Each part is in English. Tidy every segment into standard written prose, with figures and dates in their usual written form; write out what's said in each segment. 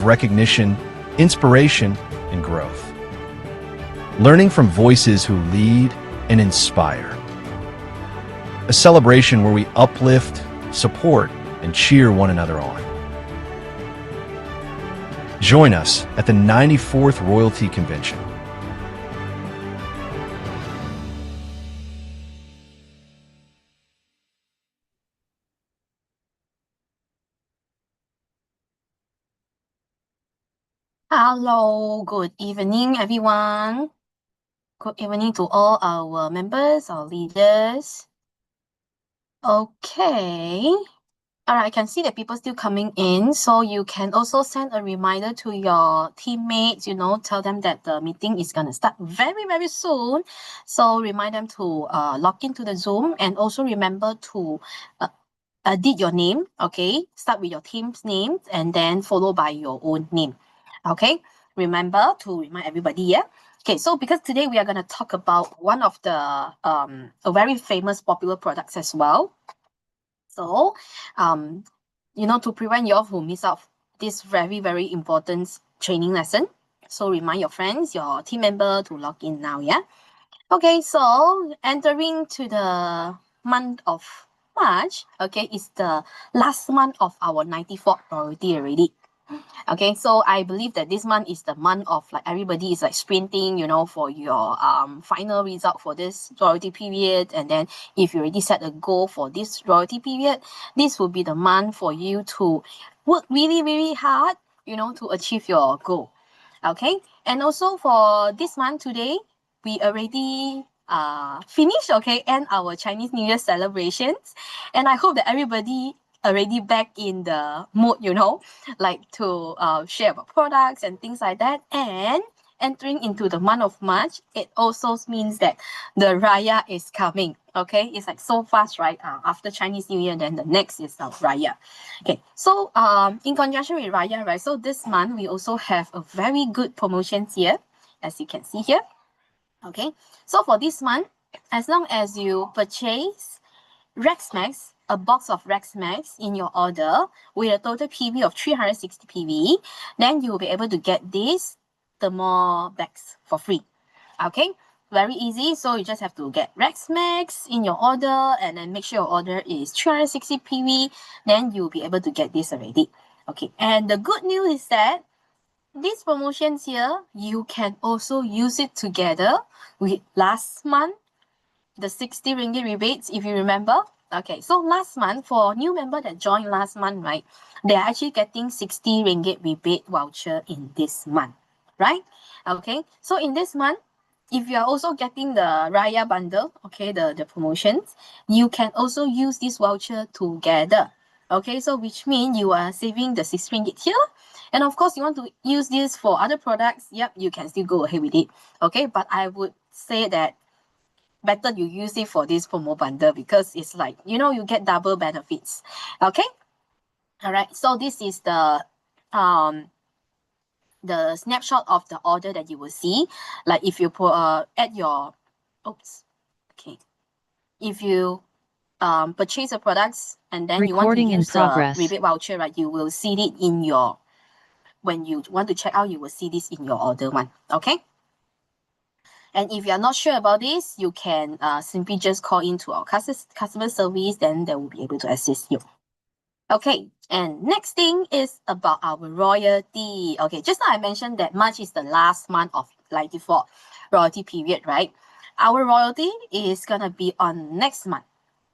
recognition, inspiration, and growth. Learning from voices who lead and inspire. A celebration where we uplift, support, and cheer one another on. Join us at the 94th Royalty Convention. Hello, good evening, everyone. Good evening to all our members, our leaders. Okay. All right, I can see that people still coming in, so you can also send a reminder to your teammates, tell them that the meeting is going to start very, very soon. So remind them to log into the Zoom, and also remember to edit your name, okay? Start with your team's name and then follow by your own name. Okay, remember to remind everybody, yeah? Okay, so because today we are going to talk about one of the a very famous popular products as well. So, to prevent you all who miss out this very, very important training lesson, so remind your friends, your team member to log in now, yeah? Okay, so entering to the month of March, okay, is the last month of our 94th priority already. Okay, so I believe that this month is the month of like everybody is like sprinting, for your final result for this royalty period. And then if you already set a goal for this royalty period, this will be the month for you to work really, really hard, to achieve your goal. Okay, and also for this month today, we already finished, okay, and our Chinese New Year celebrations. And I hope that everybody already back in the mood, like to share about products and things like that. And entering into the month of March, it also means that the Raya is coming. Okay, it's like so fast, right? After Chinese New Year, then the next is Raya. Okay, so in conjunction with Raya, right? So this month we also have a very good promotions here, as you can see here. Okay, so for this month, as long as you purchase Rex Max, a box of Rex Max in your order with a total PV of 360 PV, then you will be able to get these thermal bags for free. Okay, very easy. So you just have to get Rex Max in your order and then make sure your order is 360 PV, then you'll be able to get this already. Okay, and the good news is that these promotions here, you can also use it together with last month, the 60 ringgit rebates, if you remember. Okay, so last month, for new member that joined last month, right, they're actually getting 60 ringgit rebate voucher in this month, right? Okay, so in this month, if you're also getting the Raya bundle, okay, the promotions, you can also use this voucher together. Okay, so which means you are saving the 6 ringgit here. And of course, you want to use this for other products, yep, you can still go ahead with it. Okay, but I would say that better you use it for this promo bundle because it's like, you get double benefits. Okay, all right, so this is the snapshot of the order that you will see. Like if you add your if you purchase the products and then you want to use the rebate voucher, right, you will see it in your, when you want to check out, you will see this in your order one. Okay, and if you're not sure about this, you can simply just call into our customer service, then they will be able to assist you. Okay, and next thing is about our royalty. Okay, just now I mentioned that March is the last month of 94 royalty period, right? Our royalty is gonna be on next month,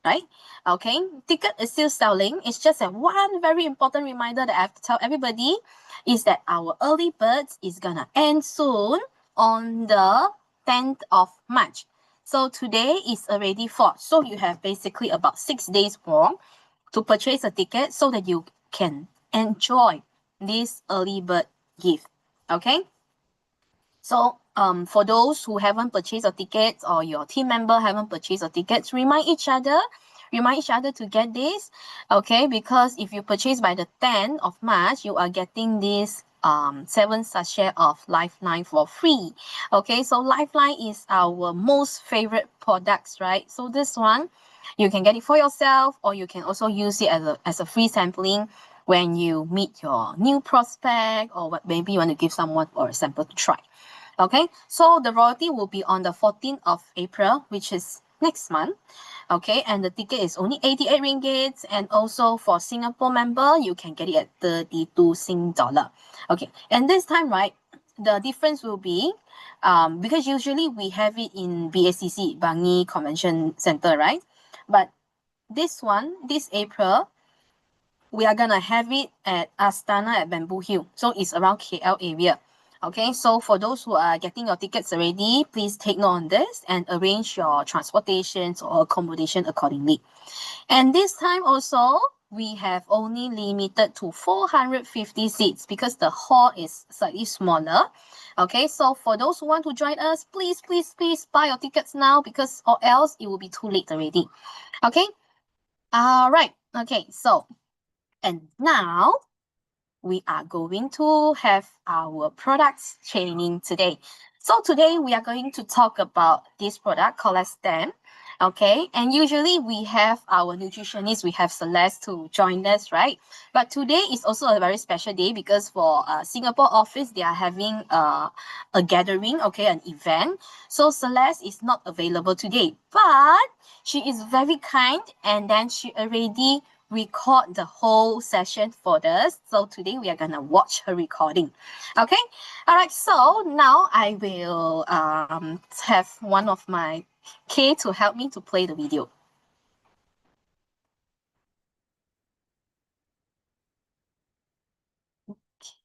right? Okay, ticket is still selling. It's just that one very important reminder that I have to tell everybody is that our early birds is gonna end soon on the 10th of March. So today is already 4th. So you have basically about 6 days more to purchase a ticket so that you can enjoy this early bird gift. Okay. So for those who haven't purchased a ticket or your team member haven't purchased a ticket, remind each other to get this. Okay, because if you purchase by the 10th of March, you are getting this 7 sachet of Lifeline for free. Okay, so Lifeline is our most favorite products, right? So this one, you can get it for yourself, or you can also use it as a free sampling when you meet your new prospect, or what maybe you want to give someone or a sample to try. Okay, so the royalty will be on the 14th of April, which is next month. Okay, and the ticket is only 88 ringgit, and also for Singapore member, you can get it at 32 Sing dollar. Okay, and this time, right, the difference will be because usually we have it in BACC, Bangi Convention Center, right? But this April, we are gonna have it at Astana at Bamboo Hill. So it's around KL area. Okay, so for those who are getting your tickets already, please take note on this and arrange your transportations or accommodation accordingly. And this time also, we have only limited to 450 seats because the hall is slightly smaller. Okay, so for those who want to join us, please buy your tickets now, because or else it will be too late already. Okay, all right. Okay, so and now we are going to have our products training today. So today we are going to talk about this product Colost-EM. Okay, and usually we have our nutritionist, we have Celeste to join us, right? But today is also a very special day because for Singapore office, they are having a gathering, okay, an event. So Celeste is not available today, but she is very kind, and then she already record the whole session for us. So today we are gonna watch her recording. Okay, all right, so now I will have one of my K to help me to play the video.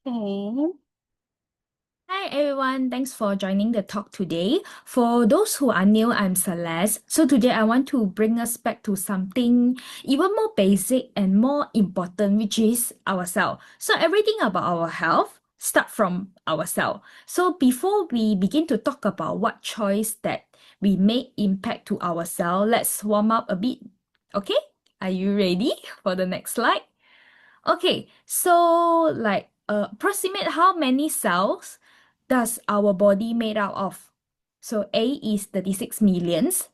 Okay. Hi everyone, thanks for joining the talk today. For those who are new, I'm Celeste. So today I want to bring us back to something even more basic and more important, which is our cell. So everything about our health start from our cell. So before we begin to talk about what choice that we make impact to our cell, let's warm up a bit. Okay, are you ready for the next slide? Okay, so approximate how many cells does our body made out of? So A is 36 millions,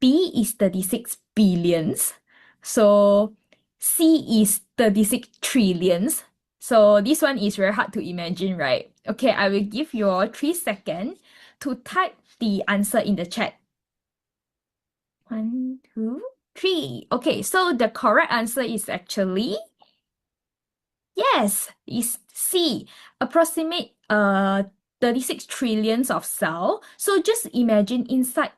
B is 36 billions, so C is 36 trillions. So this one is very hard to imagine, right? Okay, I will give you all 3 seconds to type the answer in the chat. 1, 2, 3. Okay, so the correct answer is actually yes, is C. Approximate 36 trillions of cell. So just imagine inside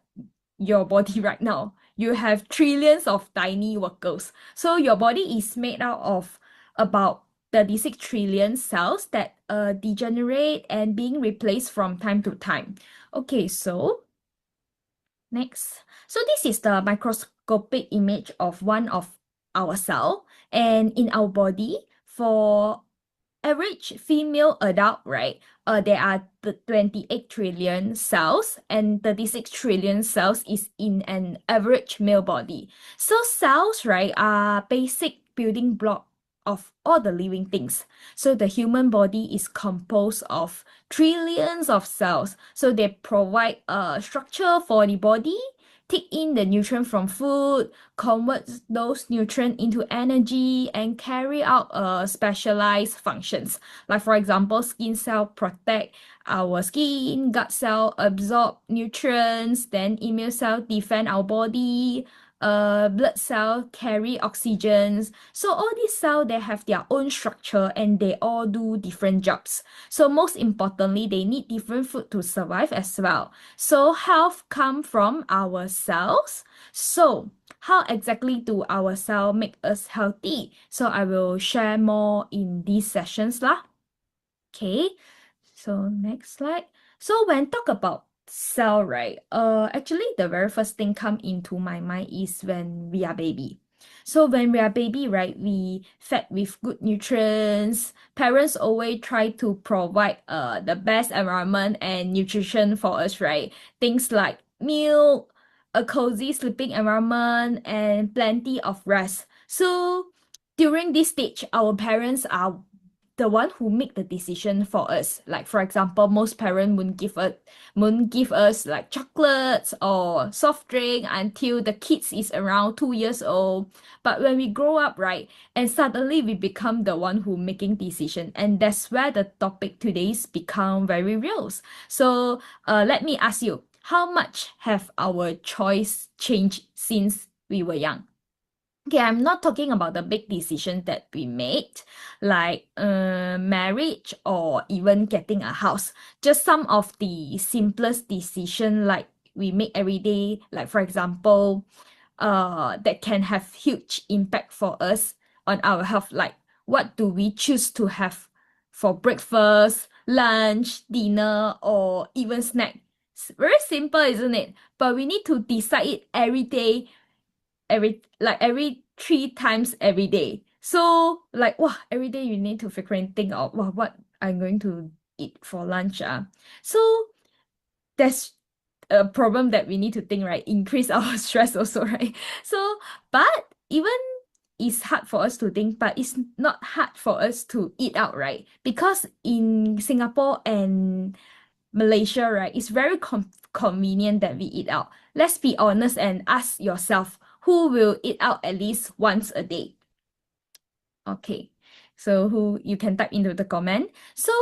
your body right now, you have trillions of tiny workers. So your body is made out of about 36 trillion cells that degenerate and being replaced from time to time. Okay, so next. So this is the microscopic image of one of our cell, and in our body, for average female adult, right, there are 28 trillion cells, and 36 trillion cells is in an average male body. So cells, right, are basic building block of all the living things. So the human body is composed of trillions of cells. So they provide a structure for the body, take in the nutrient from food, convert those nutrients into energy, and carry out specialized functions. Like for example, skin cell protect our skin, gut cell absorb nutrients, then immune cell defend our body, blood cell carry oxygens. So all these cells, they have their own structure and they all do different jobs. So most importantly, they need different food to survive as well. So health comes from our cells. So how exactly do our cells make us healthy? So I will share more in these sessions lah. Okay, so next slide. So when talk about cell, right, actually the very first thing come into my mind is when we are baby. So when we are baby, right, we fed with good nutrients. Parents always try to provide the best environment and nutrition for us, right? Things like milk, a cozy sleeping environment, and plenty of rest. So during this stage, our parents are the one who make the decision for us. Like for example, most parents won't give us like chocolates or soft drink until the kids is around 2 years old. But when we grow up, right, and suddenly we become the one who making decision, and that's where the topic today's become very real. So let me ask you, how much have our choice changed since we were young? Okay, I'm not talking about the big decisions that we made, like marriage or even getting a house. Just some of the simplest decision like we make every day, like for example, that can have huge impact for us on our health. Like what do we choose to have for breakfast, lunch, dinner, or even snack? It's very simple, isn't it? But we need to decide it every day, every 3 times every day. So like wow, every day you need to frequently think of wow, what I'm going to eat for lunch. So that's a problem that we need to think, right? Increase our stress also, right? So but even it's hard for us to think, but it's not hard for us to eat out, right? Because in Singapore and Malaysia, right, it's very convenient that we eat out. Let's be honest and ask yourself, who will eat out at least once a day? Okay, so who you can type into the comment. So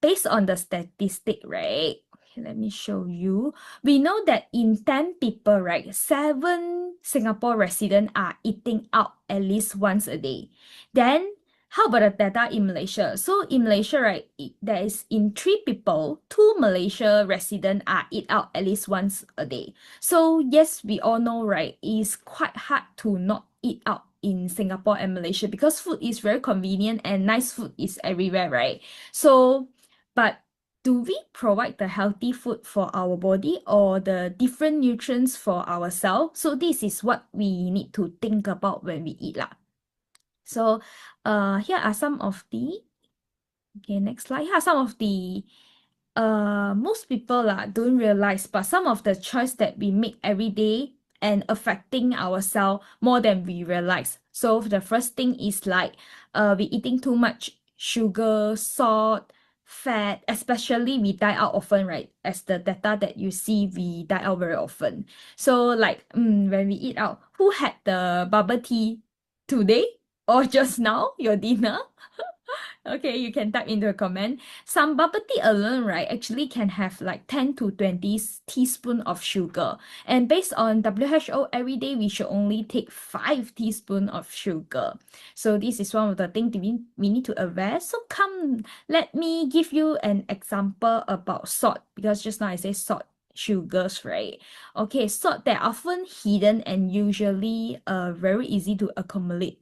based on the statistic, right? Okay, let me show you. We know that in 10 people, right, 7 Singapore residents are eating out at least once a day. Then how about the data in Malaysia? So in Malaysia, right, there is in 3 people, 2 Malaysia residents are eat out at least once a day. So yes, we all know, right, it's quite hard to not eat out in Singapore and Malaysia because food is very convenient and nice food is everywhere, right? So, but do we provide the healthy food for our body or the different nutrients for ourselves? So this is what we need to think about when we eat lah. So here are some of the, okay, next slide. Here are some of the, most people don't realize, but some of the choice that we make every day and affecting ourselves more than we realize. So the first thing is like, we eating too much sugar, salt, fat, especially we dine out often, right? As the data that you see, we dine out very often. So like, when we eat out, who had the bubble tea today? Or just now, your dinner? Okay, you can type into a comment. Some bubble tea alone, right, actually can have like 10 to 20 teaspoons of sugar. And based on WHO, every day we should only take 5 teaspoons of sugar. So this is one of the things we need to aware. So come, let me give you an example about salt, because just now I say salt, sugars, right? Okay, salt, they're often hidden and usually very easy to accumulate.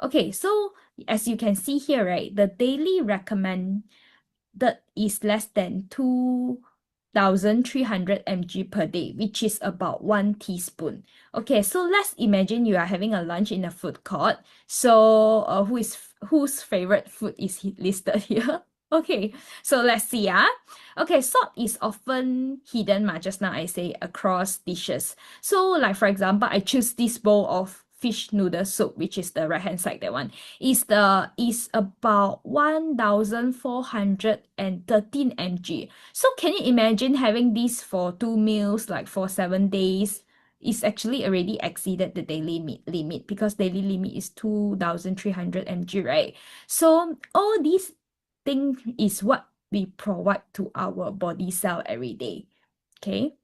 Okay, so as you can see here, right, the daily recommended is less than 2,300 mg per day, which is about 1 teaspoon. Okay, so let's imagine you are having a lunch in a food court. So whose favorite food is listed here? Okay, so let's see. Okay, salt is often hidden, just now I say, across dishes. So like for example, I choose this bowl of fish noodle soup, which is the right hand side, that one is about 1,413 mg. So can you imagine having this for 2 meals, like for 7 days? Is actually already exceeded the daily limit, because daily limit is 2,300 mg, right? So all these things is what we provide to our body cell every day. Okay.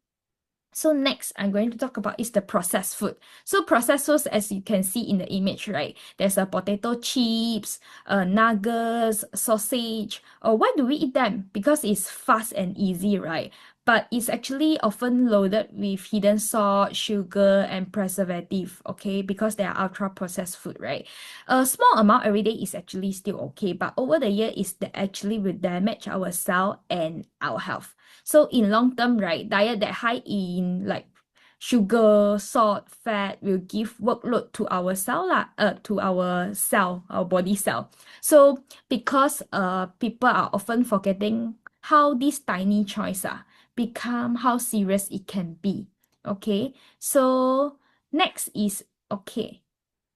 So next, I'm going to talk about is the processed food. So processed foods, as you can see in the image, right? There's a potato chips, nuggets, sausage. Why do we eat them? Because it's fast and easy, right? But it's actually often loaded with hidden salt, sugar, and preservative, okay? Because they are ultra-processed food, right? A small amount every day is actually still okay, but over the year, that actually will damage our cell and our health. So in long term, right, diet that high in like sugar, salt, fat will give workload to our cell, our body cell. So because people are often forgetting how these tiny choices become how serious it can be. Okay, so next is, okay,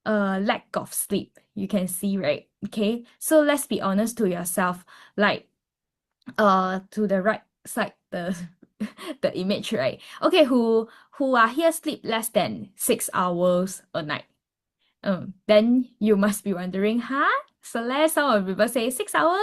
lack of sleep. You can see, right? Okay, so let's be honest to yourself, like to the right side, the the image, right? Okay, who are here sleep less than 6 hours a night? Then you must be wondering, huh? So some of people say 6 hours?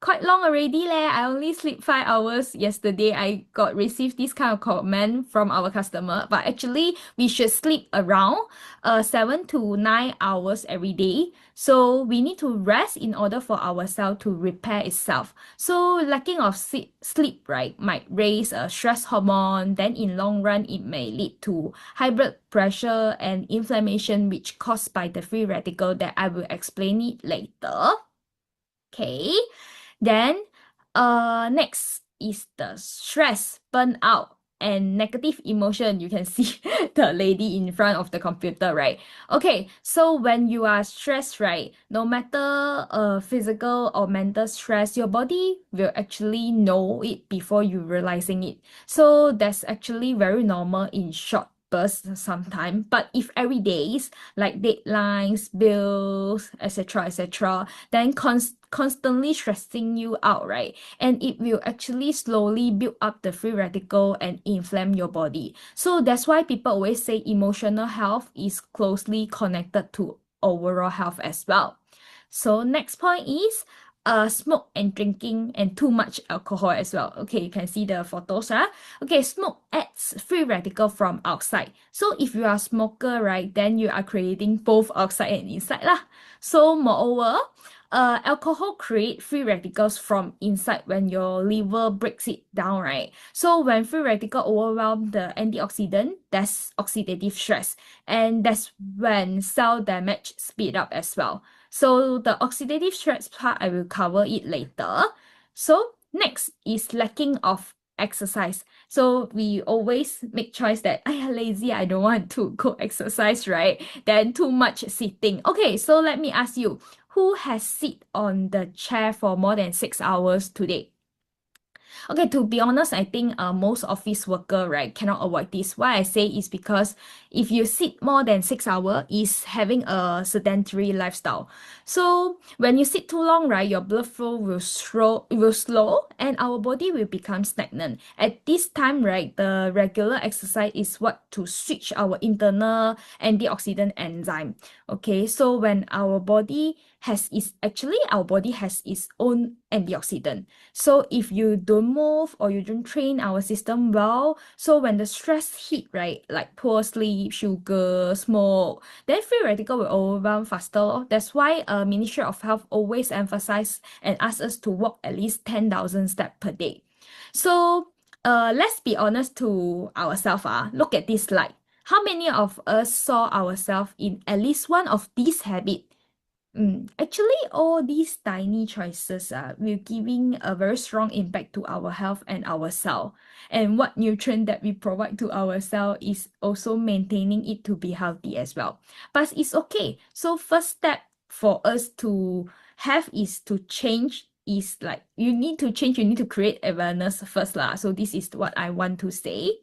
Quite long already leh. I only sleep 5 hours yesterday. I received this kind of comment from our customer. But actually, we should sleep around 7 to 9 hours every day. So we need to rest in order for our cell to repair itself. So lacking of sleep, right, might raise a stress hormone. Then in long run, it may lead to high blood pressure and inflammation, which caused by the free radical that I will explain it later. Okay. Then, next is the stress, burnout, and negative emotion. You can see the lady in front of the computer, right? Okay, so when you are stressed, right, no matter physical or mental stress, your body will actually know it before you realizing it. So that's actually very normal in short bursts sometimes. But if every days, like deadlines, bills, etc., then constantly stressing you out, right? And it will actually slowly build up the free radical and inflame your body. So that's why people always say emotional health is closely connected to overall health as well. So next point is smoke and drinking and too much alcohol as well. Okay, you can see the photos, huh? Okay, smoke adds free radical from outside. So if you are a smoker, right, then you are creating both outside and inside lah. So moreover, alcohol create free radicals from inside when your liver breaks it down, right? So when free radical overwhelm the antioxidant, that's oxidative stress. And that's when cell damage speed up as well. So the oxidative stress part, I will cover it later. So next is lacking of exercise. So we always make choice that I am lazy, I don't want to go exercise, right? Then too much sitting. Okay, so let me ask you, who has sit on the chair for more than 6 hours today? Okay, to be honest, I think most office worker, right, cannot avoid this. Why I say is because if you sit more than 6 hours, is having a sedentary lifestyle. So when you sit too long, right, your blood flow will slow and our body will become stagnant. At this time, right, the regular exercise is what to switch our internal antioxidant enzyme. Okay, so when our body has our body has its own antioxidant. So if you don't move or you don't train our system well, so when the stress hit, right, like poor sleep, sugar, smoke, then free radical will overwhelm faster. That's why Ministry of Health always emphasize and ask us to walk at least 10,000 steps per day. So let's be honest to ourselves. Look at this slide. How many of us saw ourselves in at least one of these habits? Actually, all these tiny choices will giving a very strong impact to our health and our cell. And what nutrient that we provide to our cell is also maintaining it to be healthy as well. But it's okay. So first step for us to have is to change. Is like you need to change. You need to create awareness first lah. So this is what I want to say.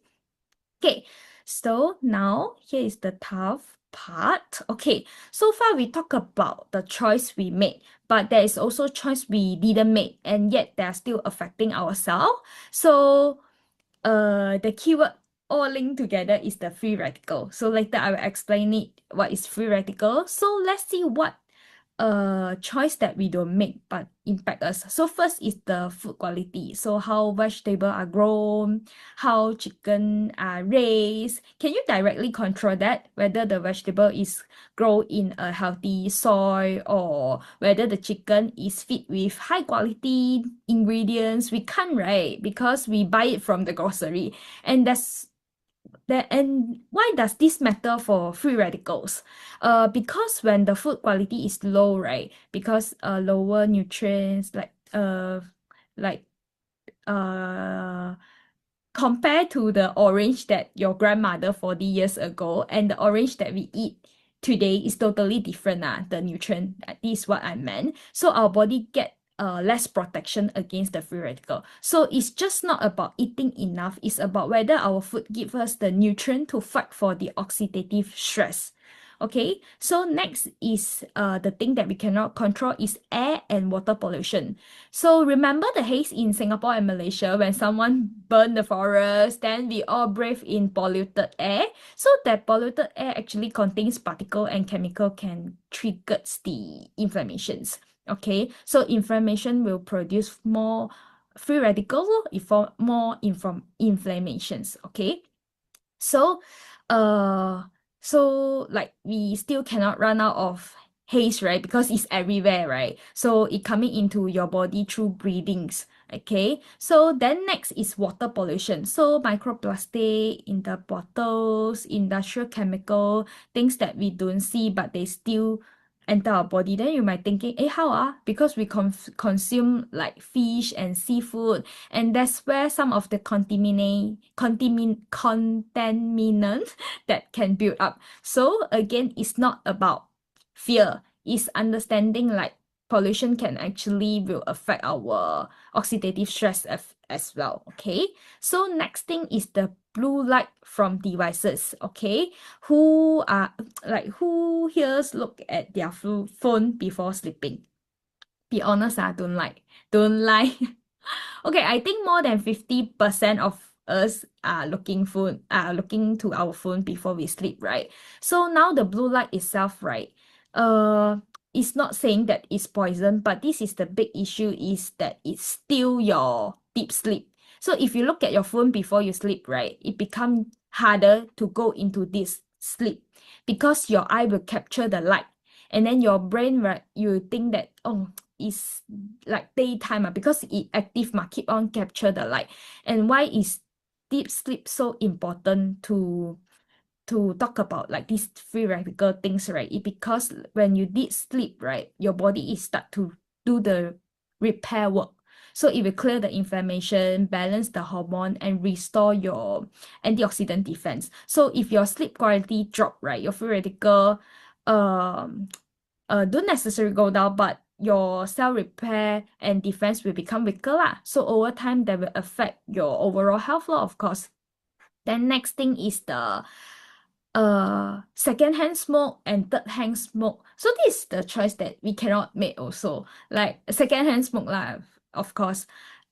Okay, so now here is the tough part. Okay, so far we talk about the choice we made, but there is also choice we didn't make, and yet they are still affecting ourselves. So the keyword all linked together is the free radical. So later I will explain it what is free radical. So let's see what choice that we don't make but impact us. So first is the food quality. So how vegetables are grown, how chicken are raised. Can you directly control that? Whether the vegetable is grown in a healthy soil or whether the chicken is fed with high quality ingredients. We can't, right? Because we buy it from the grocery. And why does this matter for free radicals? Because when the food quality is low, right? Because lower nutrients compared to the orange that your grandmother 40 years ago and the orange that we eat today is totally different. The nutrient, that is what I meant. So our body get less protection against the free radical. So it's just not about eating enough. It's about whether our food gives us the nutrient to fight for the oxidative stress. Okay, so next is the thing that we cannot control is air and water pollution. So remember the haze in Singapore and Malaysia when someone burned the forest, then we all breathe in polluted air. So that polluted air actually contains particle and chemical can trigger the inflammations. Okay, so inflammation will produce more free radicals, more inflammations. Okay, so like we still cannot run out of haze, right? Because it's everywhere, right? So it coming into your body through breathings. Okay, so then next is water pollution. So microplastic in the bottles, industrial chemical, things that we don't see but they still enter our body. Then you might thinking, how because we consume like fish and seafood, and that's where some of the contaminant that can build up. So again, it's not about fear, it's understanding like pollution can actually will affect our oxidative stress as well. Okay, so next thing is the blue light from devices. Okay, who here look at their phone before sleeping? Be honest, don't lie. Okay, I think more than 50% of us are looking to our phone before we sleep, right? So now the blue light itself, right? It's not saying that it's poison, but this is the big issue is that it's still your deep sleep. So if you look at your phone before you sleep, right, it becomes harder to go into this sleep because your eye will capture the light. And then your brain, right, you think that, it's like daytime because it active keep on capture the light. And why is deep sleep so important to talk about like these free radical things, right? It because when you deep sleep, right, your body is start to do the repair work. So it will clear the inflammation, balance the hormone, and restore your antioxidant defense. So if your sleep quality drop, right, your free radical don't necessarily go down, but your cell repair and defense will become weaker lah. So over time, that will affect your overall health law, of course. Then next thing is the second-hand smoke and third-hand smoke. So this is the choice that we cannot make also. Like second-hand smoke lah, of course.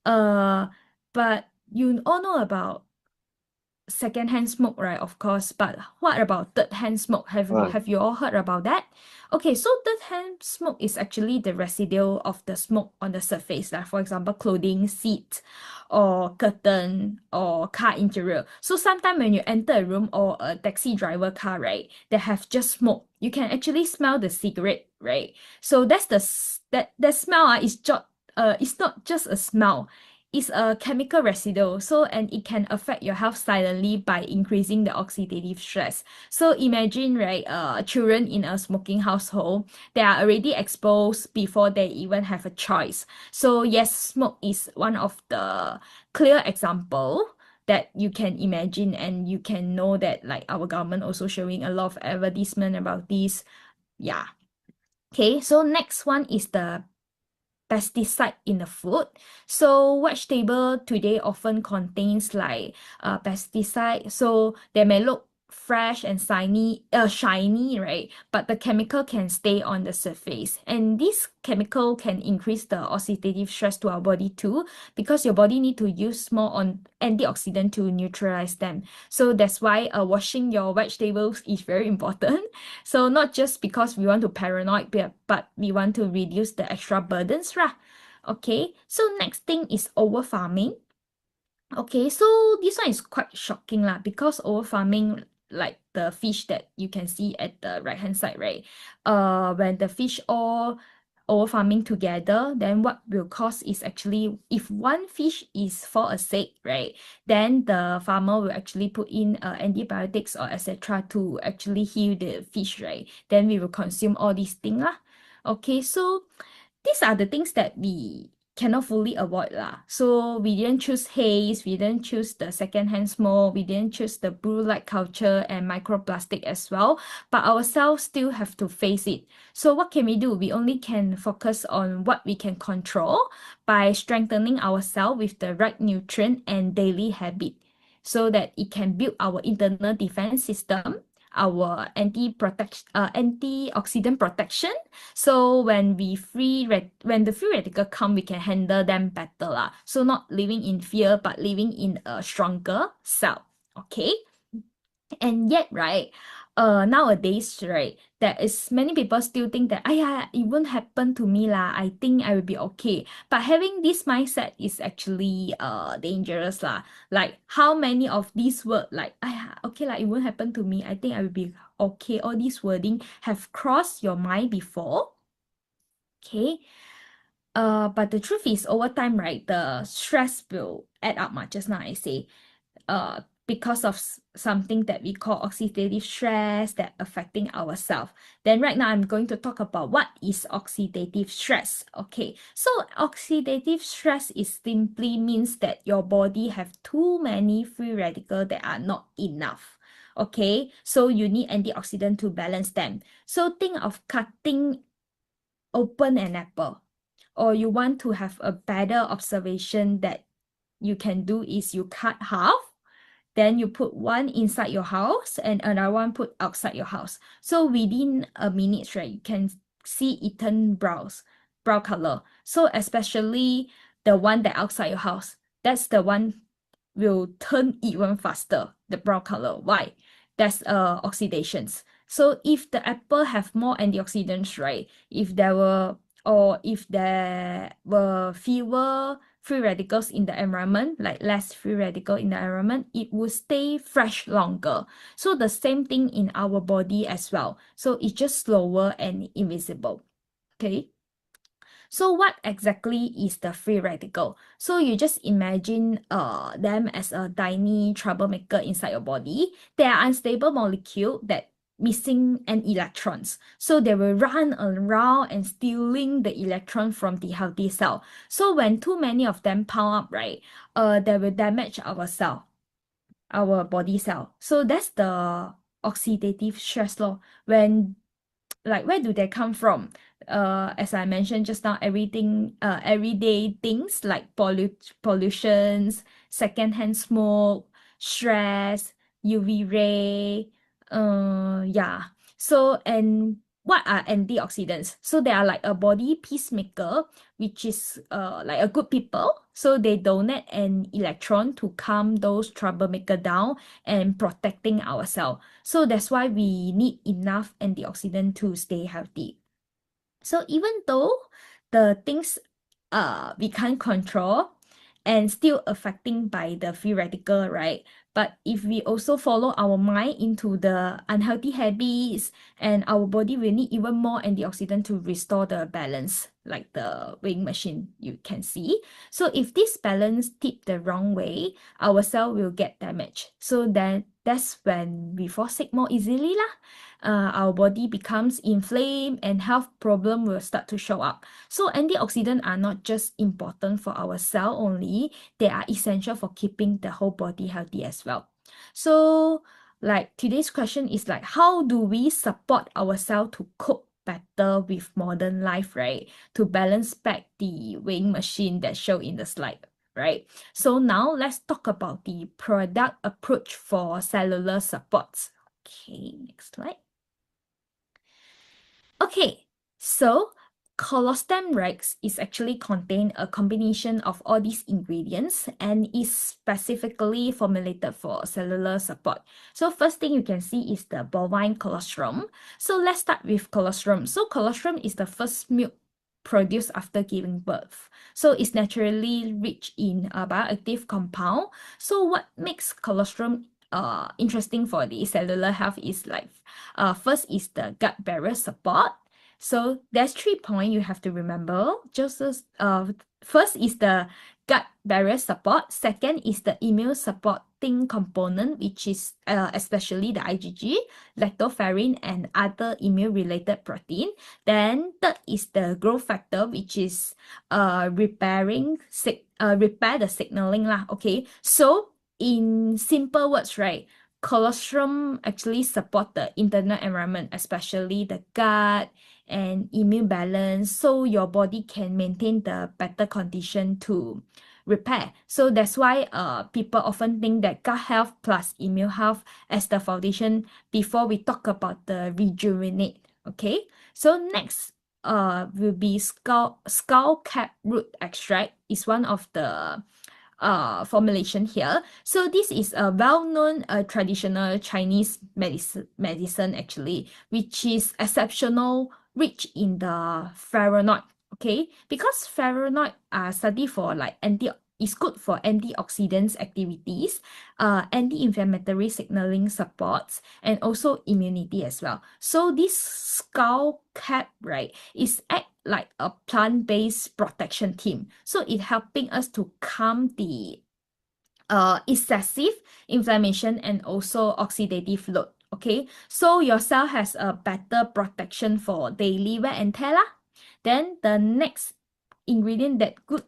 But you all know about second-hand smoke, right? Of course. But what about third-hand smoke? Have you all heard about that? Okay, so third-hand smoke is actually the residue of the smoke on the surface, like for example, clothing, seat, or curtain, or car interior. So sometimes when you enter a room or a taxi driver car, right, they have just smoke. You can actually smell the cigarette, right? So that's that smell it's not just a smell. It's a chemical residue, and it can affect your health silently by increasing the oxidative stress. So imagine, right, children in a smoking household, they are already exposed before they even have a choice. So yes, smoke is one of the clear example that you can imagine, and you can know that like our government also showing a lot of advertisement about this. Yeah. Okay, so next one is the pesticide in the food. So vegetable today often contains like pesticide. So they may look fresh and shiny, right? But the chemical can stay on the surface, and this chemical can increase the oxidative stress to our body too, because your body need to use more on antioxidant to neutralize them. So that's why washing your vegetables is very important. So not just because we want to paranoid, but we want to reduce the extra burdens, right? Okay, so next thing is over farming. Okay, so this one is quite shocking lah, because over farming, like the fish that you can see at the right hand side, right? When the fish all over farming together, then what will cause is actually if one fish is fall sick, right? Then the farmer will actually put in antibiotics or etc. to actually heal the fish, right? Then we will consume all these things lah. Okay, so these are the things that we cannot fully avoid lah. So we didn't choose haze, we didn't choose the second-hand smoke, we didn't choose the blue light culture and microplastic as well, but ourselves still have to face it. So what can we do? We only can focus on what we can control by strengthening ourselves with the right nutrient and daily habit, so that it can build our internal defense system, our antioxidant protection. So when the free radical come, we can handle them better lah. So not living in fear, but living in a stronger self. Okay. And yet, right, nowadays, right, there is many people still think that, it won't happen to me lah. I think I will be okay. But having this mindset is actually dangerous lah. Like how many of these words like, okay lah, it won't happen to me. I think I will be okay. All these wording have crossed your mind before. Okay. But the truth is, over time, right, the stress will add up. Just now I say, because of something that we call oxidative stress that affecting ourselves. Then right now I'm going to talk about what is oxidative stress. Okay, so oxidative stress is simply means that your body have too many free radicals that are not enough. Okay, so you need antioxidant to balance them. So think of cutting open an apple, or you want to have a better observation that you can do is you cut half, then you put one inside your house and another one put outside your house. So within a minute, right, you can see it turn brown color. So especially the one that outside your house, that's the one will turn even faster, the brown color. Why? That's oxidations. So if the apple have more antioxidants, right, if there were fewer free radicals in the environment, like less free radical in the environment, it will stay fresh longer. So the same thing in our body as well. So it's just slower and invisible. Okay. So what exactly is the free radical? So you just imagine them as a tiny troublemaker inside your body. They are unstable molecule that missing an electrons. So they will run around and stealing the electron from the healthy cell. So when too many of them pile up, right, they will damage our cell, our body cell. So that's the oxidative stress law. When, like, where do they come from? As I mentioned just now, everyday things like pollutions, secondhand smoke, stress, UV ray, so, and what are antioxidants? So they are like a body peacemaker, which is like a good people. So they donate an electron to calm those troublemaker down and protecting ourselves. So that's why we need enough antioxidant to stay healthy. So even though the things we can't control and still affecting by the free radical, right? But if we also follow our mind into the unhealthy habits, and our body will need even more antioxidant to restore the balance, like the weighing machine you can see. So if this balance tip the wrong way, our cell will get damaged. So then that's when we fall sick more easily lah. Our body becomes inflamed and health problem will start to show up. So antioxidants are not just important for our cell only, they are essential for keeping the whole body healthy as well. So like today's question is like, how do we support ourselves to cope better with modern life, right? To balance back the weighing machine that show in the slide, right? So now let's talk about the product approach for cellular supports. Okay, next slide. Okay, so Colost-EM Rex is actually contain a combination of all these ingredients and is specifically formulated for cellular support. So first thing you can see is the bovine colostrum. So let's start with colostrum. So colostrum is the first milk produced after giving birth. So it's naturally rich in a bioactive compound. So what makes colostrum interesting for the cellular health is like, first is the gut barrier support. So there's 3 points you have to remember. Just first is the gut barrier support. Second is the immune supporting component, which is especially the IgG, lactoferrin, and other immune-related protein. Then third is the growth factor, which is repair the signaling lah. Okay, so in simple words, right? colostrum actually support the internal environment, especially the gut and immune balance, so your body can maintain the better condition to repair. So that's why people often think that gut health plus immune health as the foundation before we talk about the rejuvenate. Okay, so next will be skull cap root extract is one of the formulation here. So this is a well-known traditional Chinese medicine actually, which is exceptional rich in the flavonoid. Okay, because flavonoid are studied for like it's good for antioxidants activities, anti-inflammatory signaling supports, and also immunity as well. So this skull cap, right, is act like a plant-based protection team. So it helping us to calm the excessive inflammation and also oxidative load. Okay, so your cell has a better protection for daily wear and tear lah. Then the next ingredient that could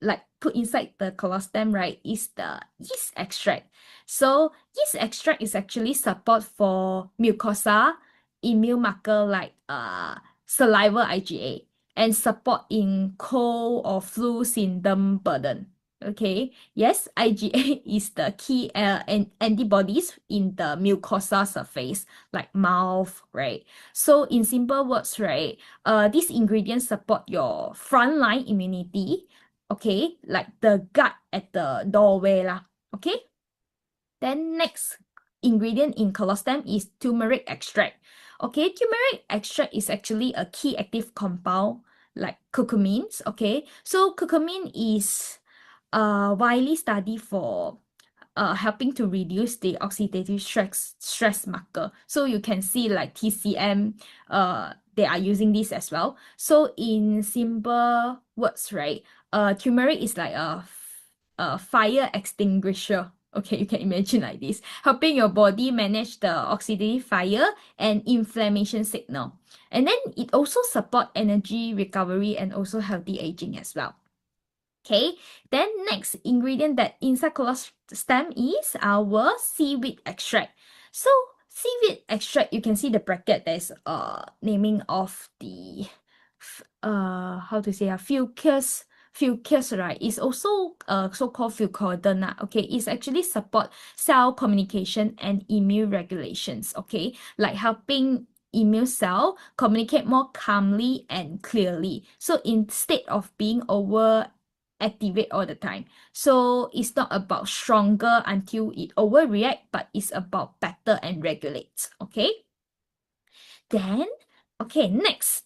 like put inside the colostrum, right, is the yeast extract. So yeast extract is actually support for mucosa, immune marker like saliva IgA, and support in cold or flu symptom burden. Okay, yes, IgA is the key antibodies in the mucosa surface, like mouth, right? So in simple words, right, these ingredients support your frontline immunity, okay, like the gut at the doorway lah, okay? Then next ingredient in colostrum is turmeric extract. Okay, turmeric extract is actually a key active compound like curcumin, okay? So curcumin is widely studied for helping to reduce the oxidative stress marker. So you can see like TCM, they are using this as well. So in simple words, right, turmeric is like a fire extinguisher. Okay, you can imagine like this, helping your body manage the oxidative fire and inflammation signal. And then it also support energy recovery and also healthy aging as well. Okay, then next ingredient that inside colostrum is our seaweed extract. So seaweed extract, you can see the bracket, there's naming of the how to say fucus, right, is also so-called fucoidin. Okay, it's actually support cell communication and immune regulations. Okay, like helping immune cell communicate more calmly and clearly. So instead of being activate all the time. So it's not about stronger until it overreact, but it's about better and regulate. Okay. Then, okay, next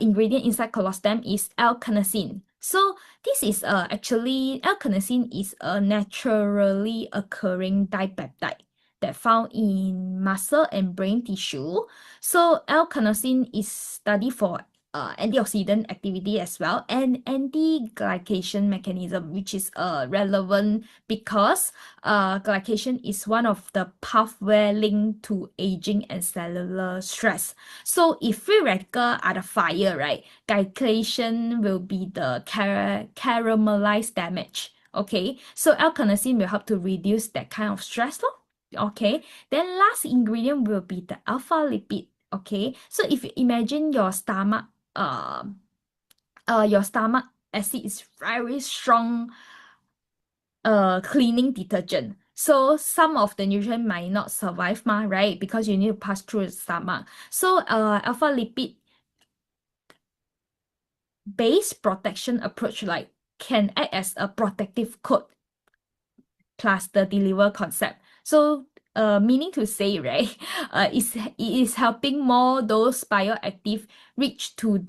ingredient inside colostrum is L-carnosine. So this is actually L-carnosine is a naturally occurring dipeptide that found in muscle and brain tissue. So L-carnosine is studied for antioxidant activity as well, and anti-glycation mechanism, which is relevant because glycation is one of the pathway linked to aging and cellular stress. So if free radical are the fire, right, glycation will be the caramelized damage. Okay, so L-carnosine will help to reduce that kind of stress. Okay, then last ingredient will be the alpha-lipid. Okay, so if you imagine your stomach acid is very strong cleaning detergent. So some of the nutrients might not survive, right? Because you need to pass through the stomach. So alpha-lipid based protection approach like can act as a protective coat plus the deliver concept. So meaning to say, right, it is helping more those bioactive reach to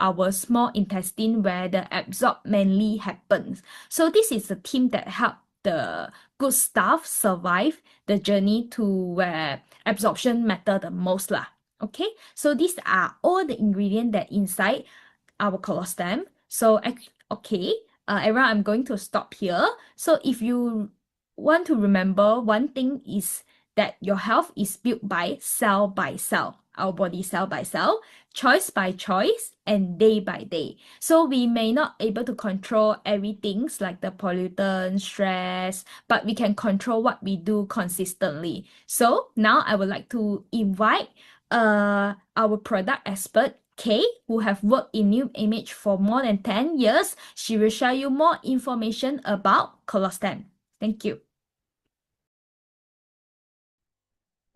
our small intestine where the absorb mainly happens. So this is a team that help the good stuff survive the journey to where absorption matter the most lah. Okay, so these are all the ingredients that inside our colostrum. So okay, everyone, I'm going to stop here. So if you want to remember, one thing is that your health is built by cell, our body cell by cell, choice by choice and day by day. So we may not able to control everything like the pollutant, stress, but we can control what we do consistently. So now I would like to invite our product expert, Kay, who have worked in New Image for more than 10 years. She will share you more information about Colost-EM. Thank you.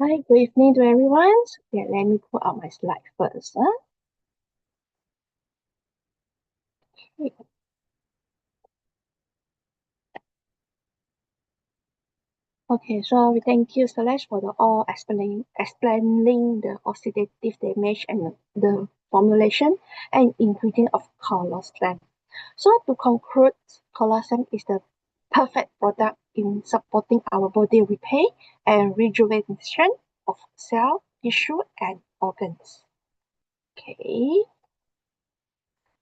Hi, good evening to everyone. Yeah, let me pull out my slide first. Okay. Okay, so we thank you, Celeste, for the all explaining the oxidative damage and the formulation and ingredient of Colost-EM. So to conclude, Colost-EM is the perfect product in supporting our body repair and rejuvenation of cell, tissue, and organs. Okay.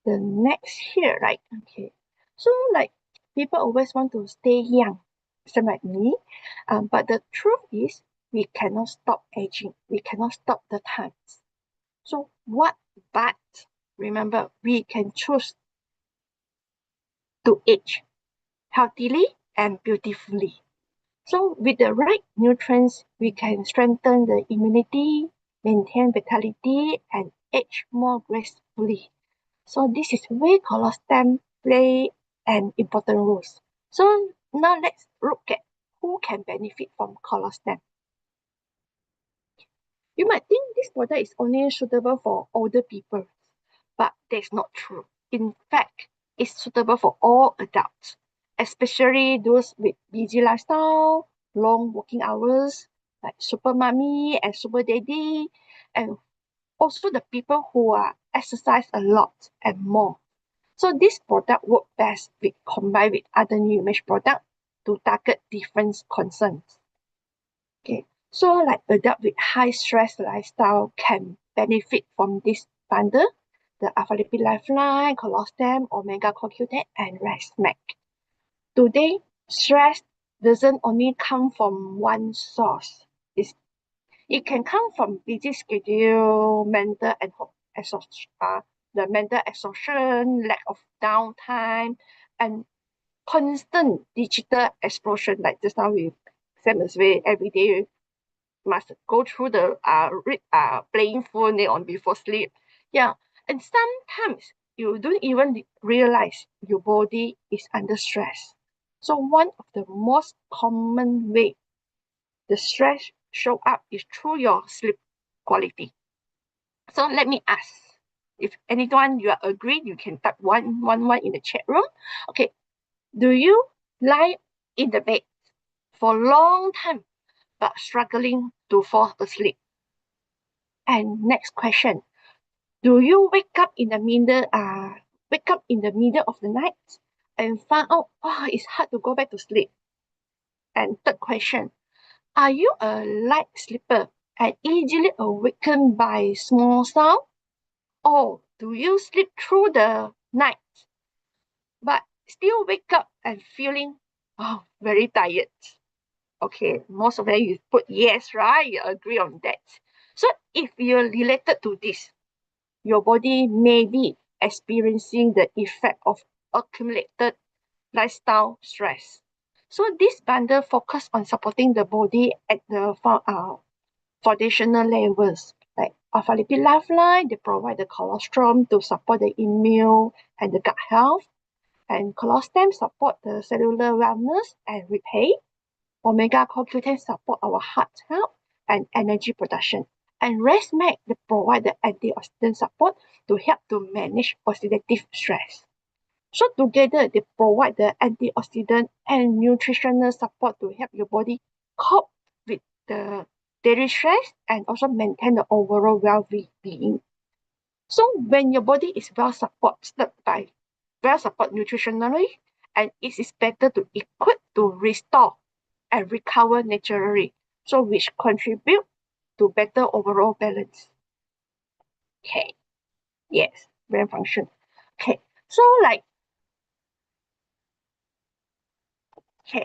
The next here, right? Okay. So like people always want to stay young, same like me. But the truth is we cannot stop aging. We cannot stop the times. So but remember we can choose to age healthily and beautifully. So with the right nutrients, we can strengthen the immunity, maintain vitality, and age more gracefully. So this is where Colost-EM play an important role. So now let's look at who can benefit from Colost-EM. You might think this product is only suitable for older people, but that's not true. In fact, it's suitable for all adults, especially those with busy lifestyle, long working hours, like super mommy and super daddy, and also the people who are exercise a lot and more. So this product work best with combined with other new image product to target different concerns. Okay, so like adult with high stress lifestyle can benefit from this bundle, the Alphalipid Lifeline, Colost-EM, Omega CoQ10, and ResMac. Today, stress doesn't only come from one source. It can come from busy schedule, mental exhaustion, the mental exhaustion, lack of downtime, and constant digital explosion. Like just now we same as we every day must go through the playing phone on before sleep. Yeah, and sometimes you don't even realize your body is under stress. So one of the most common way the stress show up is through your sleep quality. So let me ask, if anyone you agree, you can type 111 in the chat room. Okay, do you lie in the bed for a long time but struggling to fall asleep? And next question, do you wake up in the middle of the night and find out it's hard to go back to sleep? And third question, are you a light sleeper and easily awakened by small sound? Or do you sleep through the night but still wake up and feeling very tired? Okay, most of them you put yes, right? You agree on that. So if you're related to this, your body may be experiencing the effect of accumulated lifestyle stress. So this bundle focus on supporting the body at the foundational levels, like Alphalipid Lifeline, they provide the colostrum to support the immune and the gut health, and Colost-EM support the cellular wellness and repair. Omega CoQ10 support our heart health and energy production. And ResMac, they provide the antioxidant support to help to manage oxidative stress. So together, they provide the antioxidant and nutritional support to help your body cope with the daily stress and also maintain the overall well-being. So when your body is well supported nutritionally, and it is better to equip to restore and recover naturally, so which contribute to better overall balance. Okay, yes, brain function. Okay, so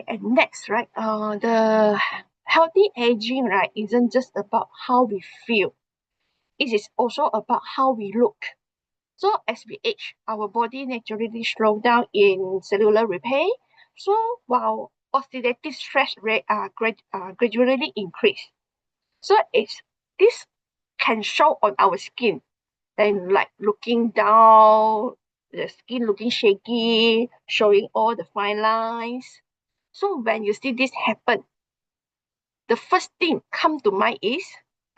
and next, right, the healthy aging, right, isn't just about how we feel. it is also about how we look. So as we age, our body naturally slow down in cellular repair. So while oxidative stress rate gradually increase. So this can show on our skin, then like looking down, the skin looking shaky, showing all the fine lines. So when you see this happen, the first thing come to mind is,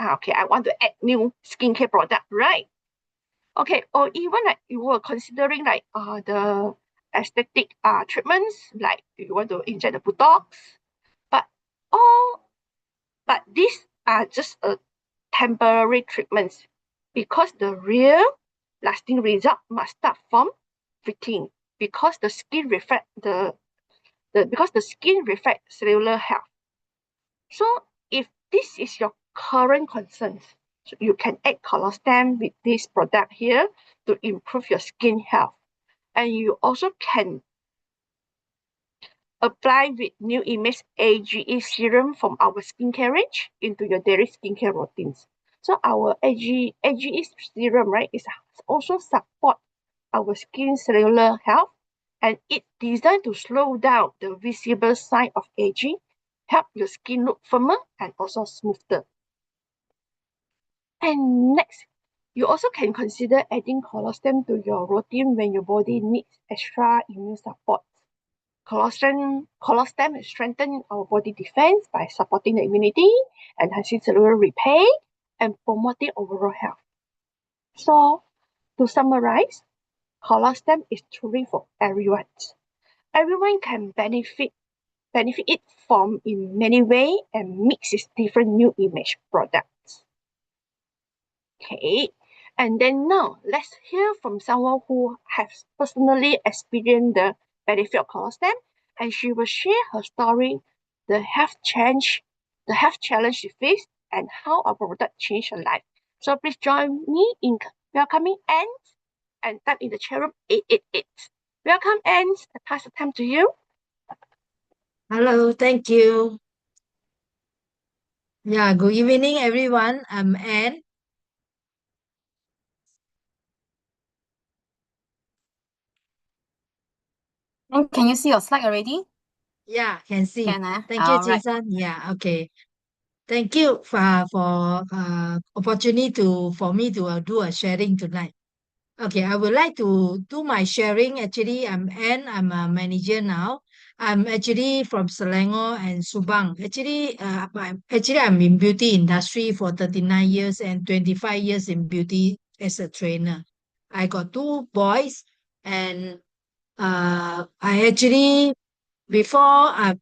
okay, I want to add new skincare product, right? Okay, or even like you were considering like the aesthetic treatments, like you want to inject the Botox, but these are just a temporary treatments, because the real lasting result must start from within, because the skin reflect because the skin reflects cellular health. So if this is your current concerns, so you can add Colost-EM with this product here to improve your skin health. And you also can apply with new Image AGE serum from our skincare range into your daily skincare routines. So our AGE serum, right, is also support our skin cellular health, and it's designed to slow down the visible sign of aging, help your skin look firmer and also smoother. And next, you also can consider adding Colost-EM to your routine when your body needs extra immune support. Colost-EM strengthens our body defense by supporting the immunity, enhancing cellular repair, and promoting overall health. So, to summarize, Colost-EM is truly for everyone. Everyone can benefit it from in many ways and mixes different new image products. Okay, and then now let's hear from someone who has personally experienced the benefit of Colost-EM, and she will share her story, the health challenge she faced, and how our product changed her life. So please join me in welcoming Anne, and type in the chat room 888. Welcome, Anne. I pass the time to you. Hello, thank you. Yeah, good evening, everyone. I'm Anne. And can you see your slide already? Yeah, can see. Can Thank you, all right. Jason. Yeah, okay. Thank you for opportunity for me to do a sharing tonight. Okay, I would like to do my sharing. Actually, I'm Anne. I'm a manager now. I'm actually from Selangor and Subang. Actually, I'm in beauty industry for 39 years and 25 years in beauty as a trainer. I got 2 boys, and I actually before I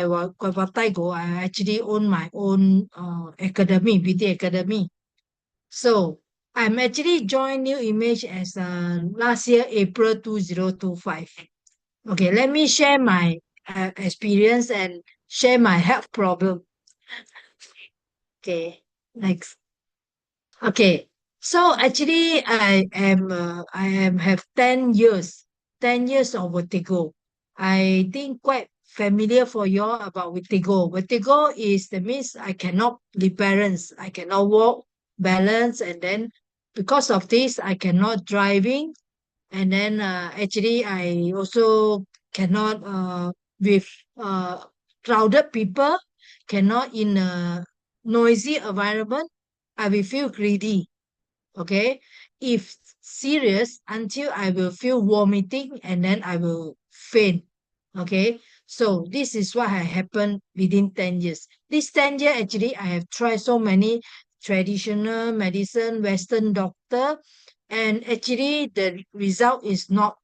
was I actually own my own academy, beauty academy. So I'm actually joined New Image as last year, April 2025. Okay, let me share my experience and share my health problem. Okay, next. Okay, so actually I have 10 years of vertigo. I think quite familiar for you all about vertigo. Vertigo is the means I cannot be balance. I cannot walk, balance, and then because of this I cannot driving, and then actually I also cannot with crowded people, cannot in a noisy environment. I will feel greedy. Okay, if serious, until I will feel vomiting and then I will faint. Okay, so this is what has happened within 10 years. This 10 years, actually, I have tried so many traditional medicine, Western doctor, and actually the result is not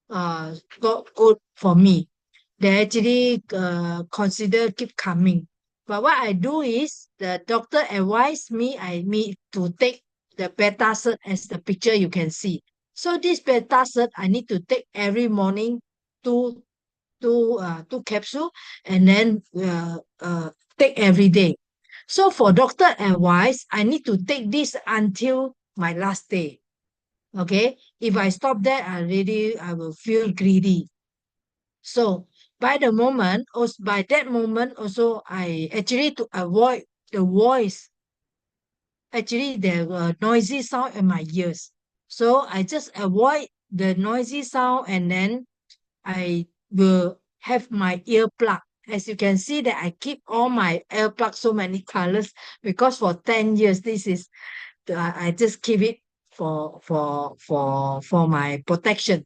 good for me. They actually consider keep coming. But what I do is the doctor advised me I need to take the beta cert as the picture you can see. So this beta cert I need to take every morning, two capsule, and then take every day. So for doctor advice, I need to take this until my last day. Okay, if I stop there, I will feel greedy. So by that moment also, I actually to avoid the voice actually there were noisy sound in my ears. So I just avoid the noisy sound, and then I will have my earplug. As you can see that I keep all my earplugs so many colors, because for 10 years this is I just keep it for my protection.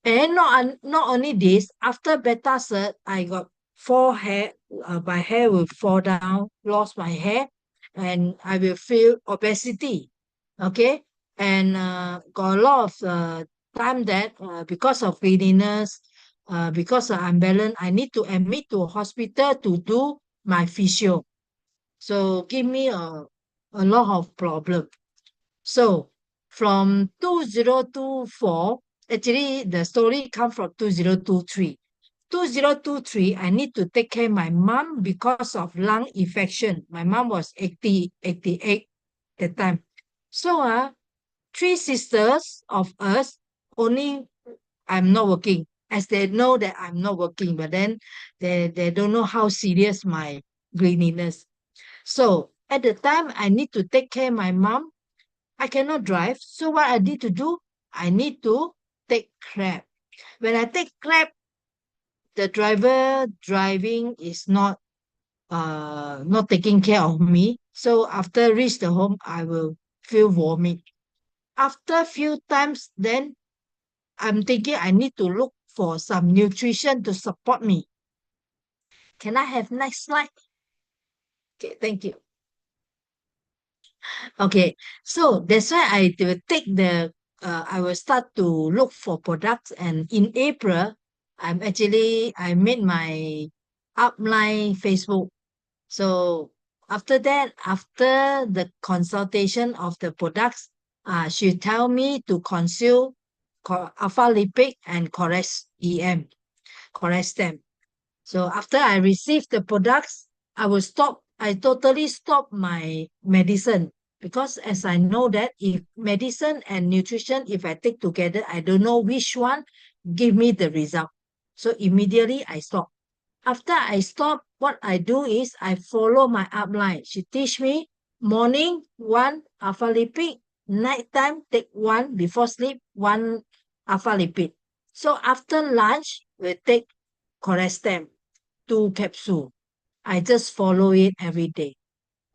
And not only this, after beta cert, I got hair. My hair will fall down, lost my hair, and I will feel obesity. Okay, and got a lot of time that because of greediness, because of unbalance, I need to admit to a hospital to do my physio. So give me a lot of problem. So from 2024, actually the story come from 2023. 2023, I need to take care of my mom because of lung infection. My mom was 88 at the time. So 3 sisters of us, only I'm not working, as they know that I'm not working, but then they don't know how serious my greediness. So at the time, I need to take care of my mom. I cannot drive. So what I need to do, I need to take Grab. When I take Grab, the driver driving is not taking care of me. So after reach the home, I will feel vomit. After few times, then I'm thinking I need to look for some nutrition to support me. Can I have next slide? Okay, thank you. Okay, so that's why I will take I will start to look for products, and in April, I made my upline Facebook. So after that, after the consultation of the products, she tell me to consume Alphalipid and Colost-EM, Colost-EM. So after I receive the products, I totally stop my medicine, because as I know that if medicine and nutrition, if I take together, I don't know which one give me the result. So immediately I stop. After I stop, what I do is I follow my upline. She teach me morning 1 Alphalipid, nighttime take 1, before sleep 1 Alphalipid. So after lunch, we take Colost-EM, 2 capsule. I just follow it every day.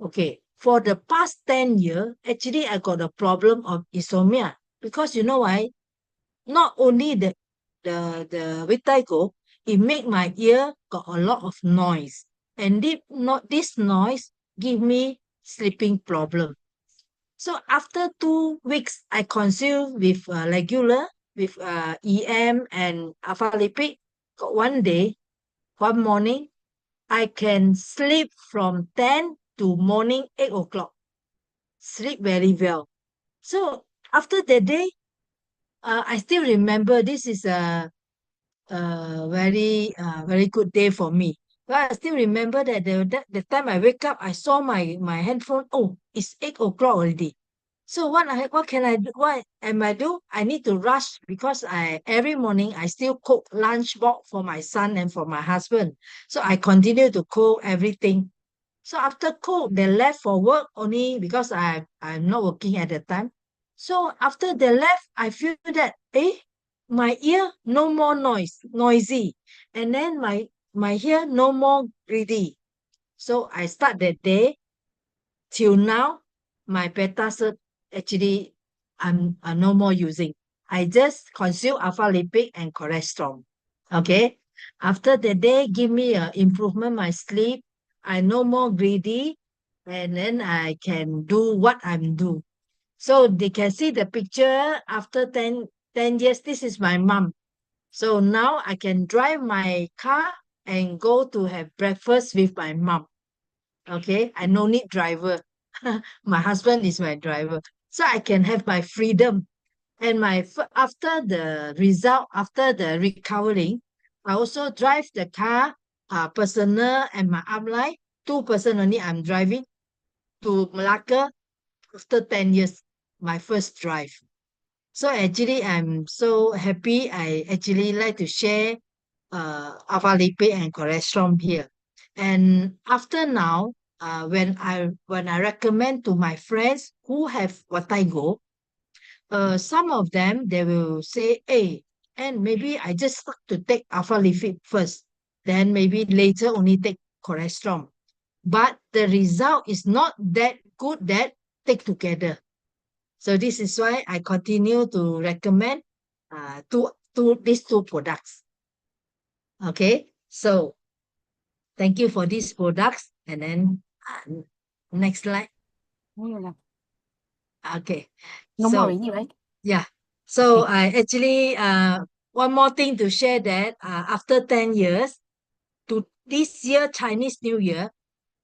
Okay. For the past 10 years, actually I got a problem of insomnia, because you know why? Not only the Vitigo, it make my ear got a lot of noise, and this noise give me sleeping problem. So after 2 weeks, I consume with regular, with EM and Alphalipid. Got one day, one morning, I can sleep from 10 to morning 8 o'clock. Sleep very well. So after that day, I still remember this is a very good day for me. But I still remember that the time I wake up, I saw my handphone. Oh, it's 8 o'clock already. So what can I do? What am I do? I need to rush, because every morning I still cook lunch box for my son and for my husband. So I continue to cook everything. So after cook, they left for work only, because I'm not working at the time. So after they left, I feel that my ear no more noisy, and then my ear no more greedy. So I start that day till now, my beta cert actually I'm no more using. I just consume Alphalipid and cholesterol. Okay. After the day, give me a improvement my sleep. I no more greedy, and then I can do what I'm do. So they can see the picture after 10 years. This is my mom. So now I can drive my car and go to have breakfast with my mom. Okay, I no need driver. My husband is my driver. So I can have my freedom. And after the result, after the recovering, I also drive the car, personal and my upline, 2 person only I'm driving to Malacca after 10 years, my first drive. So actually, I'm so happy. I actually like to share Alphalipid and cholesterol here. And after now, when I recommend to my friends who have vertigo, some of them they will say, hey, and maybe I just start to take Alphalipid first, then maybe later only take cholesterol. But the result is not that good that take together. So this is why I continue to recommend these two products. Okay, so thank you for these products. And then next slide. Okay. No so, more already, right? Yeah. So Okay. I actually one more thing to share that after 10 years to this year Chinese New Year,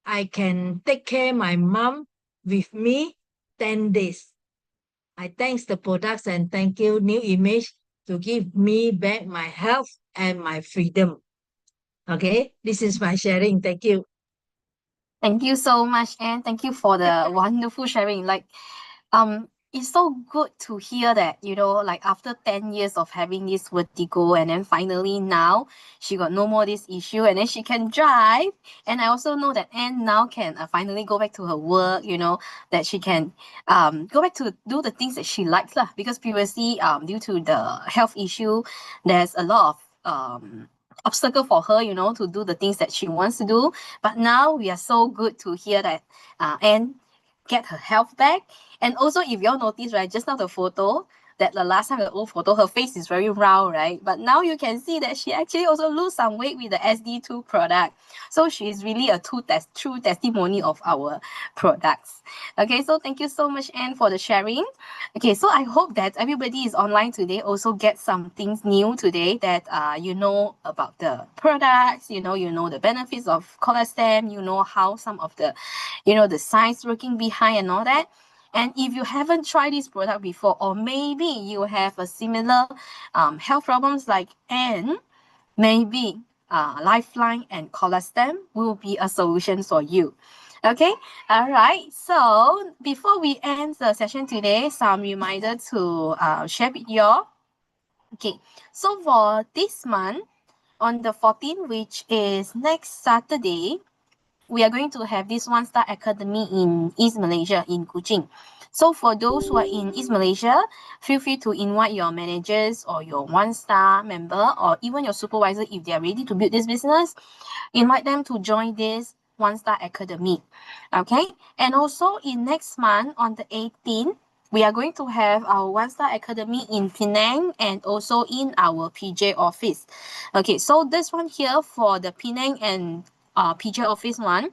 I can take care my mom with me 10 days. I thanks the products and thank you New Image to give me back my health and my freedom. Okay, this is my sharing. Thank you. Thank you so much, and thank you for the wonderful sharing. Like, it's so good to hear that, you know, like after 10 years of having this vertigo, and then finally now she got no more this issue, and then she can drive. And I also know that Anne now can finally go back to her work, you know, that she can go back to do the things that she likes lah. Because previously, due to the health issue, there's a lot of obstacle for her, you know, to do the things that she wants to do. But now we are so good to hear that Anne get her health back. And also, if you all notice, right, just now the photo, that the last time the old photo, her face is very round, right? But now you can see that she actually also lose some weight with the SD2 product. So she's really a true testimony of our products. Okay, so thank you so much, Anne, for the sharing. Okay, so I hope that everybody is online today also get some things new today, that you know about the products, you know the benefits of Colost-EM, you know how some of the, you know, the science working behind and all that. And if you haven't tried this product before, or maybe you have a similar health problems like Anne, maybe Lifeline and Colost-EM will be a solution for you. Okay, all right. So before we end the session today, some reminder to share with you all. Okay, so for this month, on the 14th, which is next Saturday, we are going to have this One-Star Academy in East Malaysia, in Kuching. So for those who are in East Malaysia, feel free to invite your managers or your One-Star member, or even your supervisor if they are ready to build this business. Invite them to join this One-Star Academy. Okay, and also in next month on the 18th, we are going to have our One-Star Academy in Penang and also in our PJ office. Okay, so this one here for the Penang and PJ office one,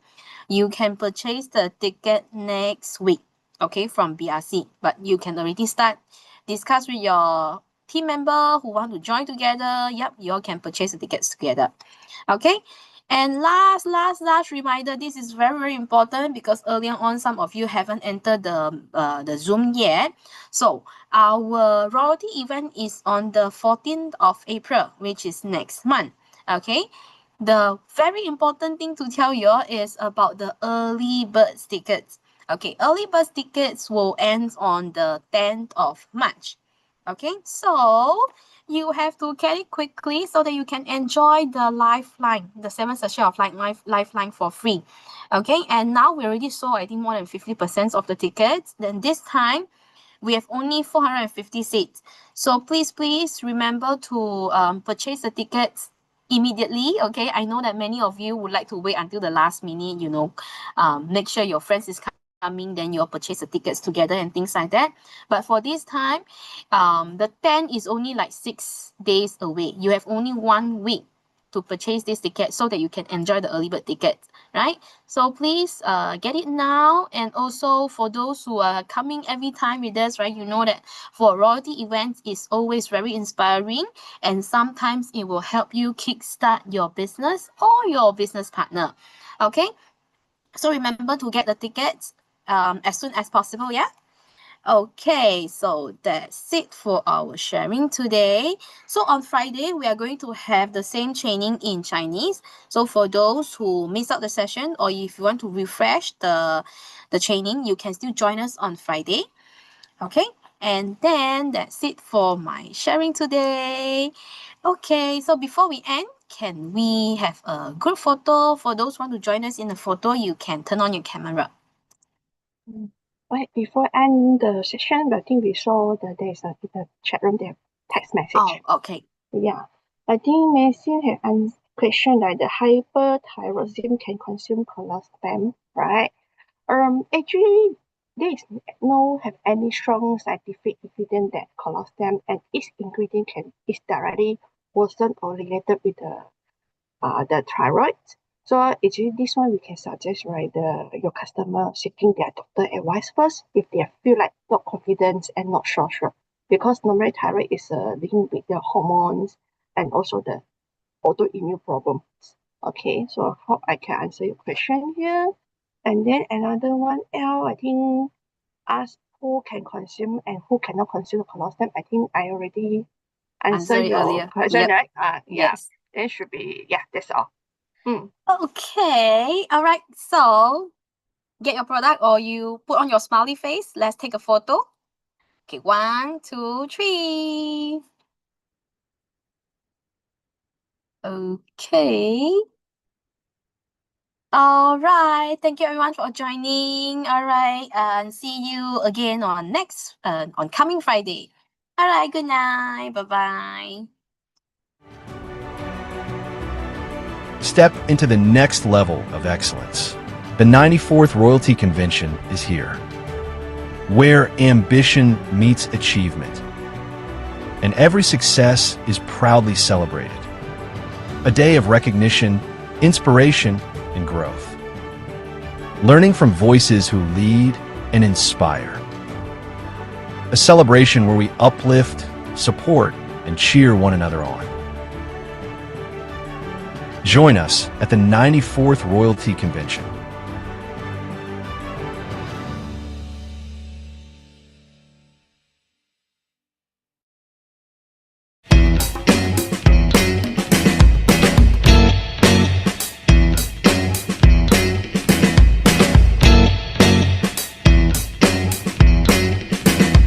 you can purchase the ticket next week, okay, from BRC. But you can already start discuss with your team member who want to join together. Yep, you all can purchase the tickets together. Okay. And last reminder, this is very, very important because earlier on, some of you haven't entered the Zoom yet. So our royalty event is on the 14th of April, which is next month. Okay. The very important thing to tell you is about the early bird tickets. Okay, early bird tickets will end on the 10th of March. Okay, so you have to get it quickly so that you can enjoy the Lifeline, the 7 session of Lifeline for free. Okay, and now we already sold, I think, more than 50% of the tickets. Then this time, we have only 450 seats. So please remember to purchase the tickets immediately. Okay, I know that many of you would like to wait until the last minute, you know, make sure your friends is coming, then you'll purchase the tickets together and things like that. But for this time, the 10 is only like 6 days away. You have only 1 week to purchase this ticket so that you can enjoy the early bird tickets, right? So please get it now. And also for those who are coming every time with us, right, you know that for royalty events, it's always very inspiring, and sometimes it will help you kickstart your business or your business partner. Okay, so remember to get the tickets as soon as possible. Yeah. Okay, so that's it for our sharing today. So on Friday, we are going to have the same training in Chinese. So for those who miss out the session, or if you want to refresh the training, you can still join us on Friday. Okay, and then that's it for my sharing today. Okay, so before we end, can we have a group photo? For those who want to join us in the photo, you can turn on your camera. Right before end the session, I think we saw that there's in the chat room there text message. Oh, okay. Yeah, I think Maxine had a question like the hyperthyroidism can consume colostrum, right? Actually, there is no have any strong scientific evidence that colostrum and its ingredient is directly worsen or related with the thyroid. So actually, this one we can suggest right your customer seeking their doctor advice first if they feel like not confident and not sure, because normally thyroid is linked with the hormones and also the autoimmune problems. Okay, so I hope I can answer your question here. And then another one, I think ask who can consume and who cannot consume colostrum. I think I already answered it your earlier. question, Yep. right? Yeah, Yes. it should be, yeah, that's all. Okay, all right. So get your product or you put on your smiley face. Let's take a photo. Okay, 1, 2, 3. Okay. All right. Thank you everyone for joining. All right, and see you again on on coming Friday. All right. Good night. Bye bye. Step into the next level of excellence. The 94th Royalty Convention is here, where ambition meets achievement, and every success is proudly celebrated. A day of recognition, inspiration, and growth. Learning from voices who lead and inspire. A celebration where we uplift, support, and cheer one another on. Join us at the 94th Royalty Convention,